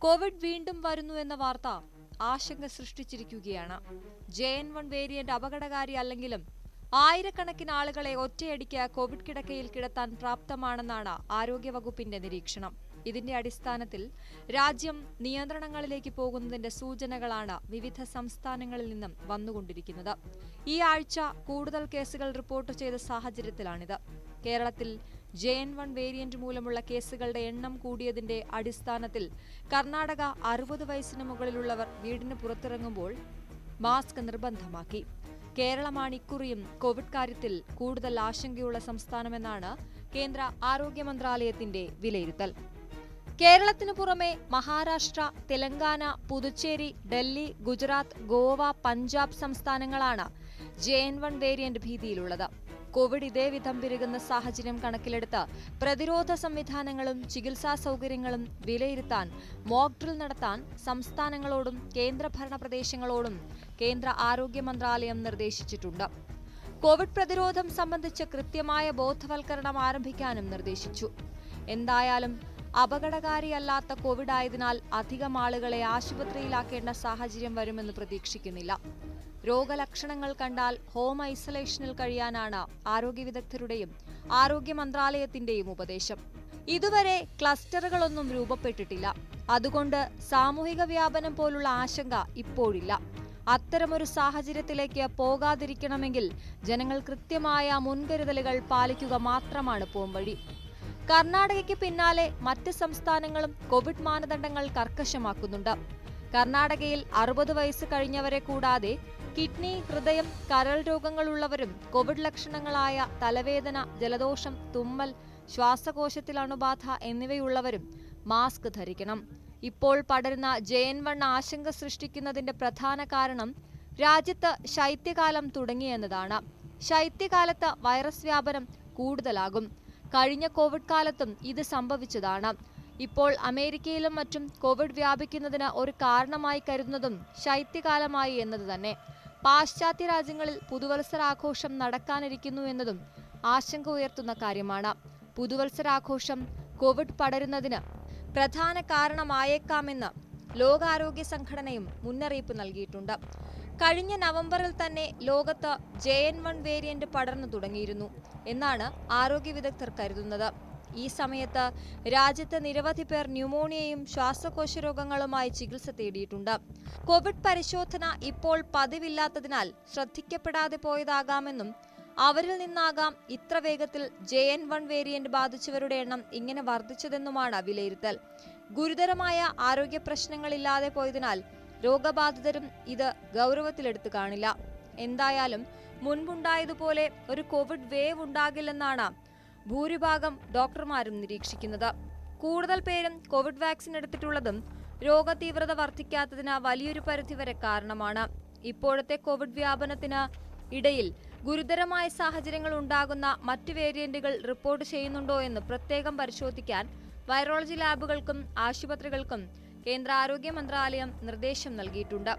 Covid വീണ്ടും വരുന്നു എന്ന വാർത്ത ആശങ്ക സൃഷ്ടിച്ചിരിക്കുകയാണ്. JN1 വേരിയന്റ് അപകടകാരി അല്ലെങ്കിലും ആയിരക്കണക്കിന് ആളുകളെ ഒറ്റയടിക്ക് കോവിഡ് കിടക്കയിൽ കിടത്താൻ പ്രാപ്തമാണെന്നാണ് ആരോഗ്യവകുപ്പിന്റെ നിരീക്ഷണം. ഇതിന്റെ അടിസ്ഥാനത്തിൽ രാജ്യം നിയന്ത്രണങ്ങളിലേക്ക് പോകുന്നതിന്റെ സൂചനകളാണ് വിവിധ സംസ്ഥാനങ്ങളിൽ നിന്നും വന്നുകൊണ്ടിരിക്കുന്നത്. ഈ ആഴ്ച കൂടുതൽ കേസുകൾ റിപ്പോർട്ട് ചെയ്ത സാഹചര്യത്തിലാണിത്. കേരളത്തിൽ JN1 വേരിയന്റ് മൂലമുള്ള കേസുകളുടെ എണ്ണം കൂടിയതിന്റെ അടിസ്ഥാനത്തിൽ കർണാടക 60 വയസ്സിന് മുകളിലുള്ളവർ വീടിന് പുറത്തിറങ്ങുമ്പോൾ മാസ്ക് നിർബന്ധമാക്കി. കേരളമാണ് ഇക്കുറിയും കോവിഡ് കാര്യത്തിൽ കൂടുതൽ ആശങ്കയുള്ള സംസ്ഥാനമെന്നാണ് കേന്ദ്ര ആരോഗ്യ മന്ത്രാലയത്തിന്റെ വിലയിരുത്തൽ. കേരളത്തിനു പുറമെ മഹാരാഷ്ട്ര, തെലങ്കാന, പുതുച്ചേരി, ഡൽഹി, ഗുജറാത്ത്, ഗോവ, പഞ്ചാബ് സംസ്ഥാനങ്ങളാണ് JN1 വേരിയന്റ് ഭീതിയിലുള്ളത്. കോവിഡ് ഇതേവിധം പെരുകുന്ന സാഹചര്യം കണക്കിലെടുത്ത് പ്രതിരോധ സംവിധാനങ്ങളും ചികിത്സാ സൗകര്യങ്ങളും വിലയിരുത്താൻ മോക്ക് ഡ്രിൽ നടത്താൻ സംസ്ഥാനങ്ങളോടും കേന്ദ്രഭരണ പ്രദേശങ്ങളോടും കേന്ദ്ര ആരോഗ്യ മന്ത്രാലയം നിർദ്ദേശിച്ചിട്ടുണ്ട്. കോവിഡ് പ്രതിരോധം സംബന്ധിച്ച് കൃത്യമായ ബോധവൽക്കരണം ആരംഭിക്കാനും നിർദ്ദേശിച്ചു. എന്തായാലും അപകടകാരിയല്ലാത്ത കോവിഡ് ആയതിനാൽ അധികം ആളുകളെ ആശുപത്രിയിലാക്കേണ്ട സാഹചര്യം വരുമെന്ന് പ്രതീക്ഷിക്കുന്നില്ല. രോഗലക്ഷണങ്ങൾ കണ്ടാൽ ഹോം ഐസൊലേഷനിൽ കഴിയാനാണ് ആരോഗ്യ വിദഗ്ധരുടെയും ആരോഗ്യ മന്ത്രാലയത്തിന്റെയും ഉപദേശം. ഇതുവരെ ക്ലസ്റ്ററുകളൊന്നും രൂപപ്പെട്ടിട്ടില്ല. അതുകൊണ്ട് സാമൂഹിക വ്യാപനം പോലുള്ള ആശങ്ക ഇപ്പോഴില്ല. അത്തരമൊരു സാഹചര്യത്തിലേക്ക് പോകാതിരിക്കണമെങ്കിൽ ജനങ്ങൾ കൃത്യമായ മുൻകരുതലുകൾ പാലിക്കുക മാത്രമാണ് പോംവഴി. കർണാടകയ്ക്ക് പിന്നാലെ മറ്റ് സംസ്ഥാനങ്ങളും കോവിഡ് മാനദണ്ഡങ്ങൾ കർക്കശമാക്കുന്നുണ്ട്. കർണാടകയിൽ 60 വയസ്സ് കഴിഞ്ഞവരെ കൂടാതെ കിഡ്നി, ഹൃദയം, കരൾ രോഗങ്ങളുള്ളവരും കോവിഡ് ലക്ഷണങ്ങളായ തലവേദന, ജലദോഷം, തുമ്മൽ, ശ്വാസകോശത്തിൽ അണുബാധ എന്നിവയുള്ളവരും മാസ്ക് ധരിക്കണം. ഇപ്പോൾ പടരുന്ന JN1 ആശങ്ക സൃഷ്ടിക്കുന്നതിന്റെ പ്രധാന കാരണം രാജ്യത്ത് ശൈത്യകാലം തുടങ്ങിയെന്നതാണ്. ശൈത്യകാലത്ത് വൈറസ് വ്യാപനം കൂടുതലാകും. കഴിഞ്ഞ കോവിഡ് കാലത്തും ഇത് സംഭവിച്ചതാണ്. ഇപ്പോൾ അമേരിക്കയിലും മറ്റും കോവിഡ് വ്യാപിക്കുന്നതിന് ഒരു കാരണമായി കരുതുന്നതും ശൈത്യകാലമായി എന്നത് തന്നെ. പാശ്ചാത്യ രാജ്യങ്ങളിൽ പുതുവത്സരാഘോഷം നടക്കാനിരിക്കുന്നു എന്നതും ആശങ്ക ഉയർത്തുന്ന കാര്യമാണ്. പുതുവത്സരാഘോഷം കോവിഡ് പടരുന്നതിന് പ്രധാന കാരണമായേക്കാമെന്ന് ലോകാരോഗ്യ സംഘടനയും മുന്നറിയിപ്പ് നൽകിയിട്ടുണ്ട്. കഴിഞ്ഞ നവംബറിൽ തന്നെ ലോകത്ത് JN1 വേരിയന്റ് പടർന്നു തുടങ്ങിയിരുന്നു എന്നാണ് ആരോഗ്യ വിദഗ്ധർ കരുതുന്നത്. ഈ സമയത്ത് രാജ്യത്ത് നിരവധി പേർ ന്യൂമോണിയയും ശ്വാസകോശ രോഗങ്ങളുമായി ചികിത്സ തേടിയിട്ടുണ്ട്. കോവിഡ് പരിശോധന ഇപ്പോൾ പതിവില്ലാത്തതിനാൽ ശ്രദ്ധിക്കപ്പെടാതെ പോയതാകാമെന്നും അവരിൽ നിന്നാകാം ഇത്ര വേഗത്തിൽ JN1 വേരിയന്റ് ബാധിച്ചവരുടെ എണ്ണം ഇങ്ങനെ വർദ്ധിച്ചതെന്നുമാണ് വിലയിരുത്തൽ. ഗുരുതരമായ ആരോഗ്യ പ്രശ്നങ്ങളില്ലാതെ പോയതിനാൽ രോഗബാധിതരും ഇത് ഗൗരവത്തിലെടുത്തു കാണില്ല. എന്തായാലും മുൻപുണ്ടായതുപോലെ ഒരു കോവിഡ് വേവ് ഉണ്ടാകില്ലെന്നാണ് ഭൂരിഭാഗം ഡോക്ടർമാരും നിരീക്ഷിക്കുന്നത്. കൂടുതൽ പേരും കോവിഡ് വാക്സിൻ എടുത്തിട്ടുള്ളതും രോഗതീവ്രത വർദ്ധിക്കാത്തതിന് വലിയൊരു പരിധിവരെ കാരണമാണ്. ഇപ്പോഴത്തെ കോവിഡ് വ്യാപനത്തിന് ഇടയിൽ ഗുരുതരമായ സാഹചര്യങ്ങൾ ഉണ്ടാകുന്ന മറ്റ് വേരിയന്റുകൾ റിപ്പോർട്ട് ചെയ്യുന്നുണ്ടോ എന്ന് പ്രത്യേകം പരിശോധിക്കാൻ വൈറോളജി ലാബുകൾക്കും ആശുപത്രികൾക്കും കേന്ദ്ര ആരോഗ്യ മന്ത്രാലയം നിർദ്ദേശം നൽകിയിട്ടുണ്ട്.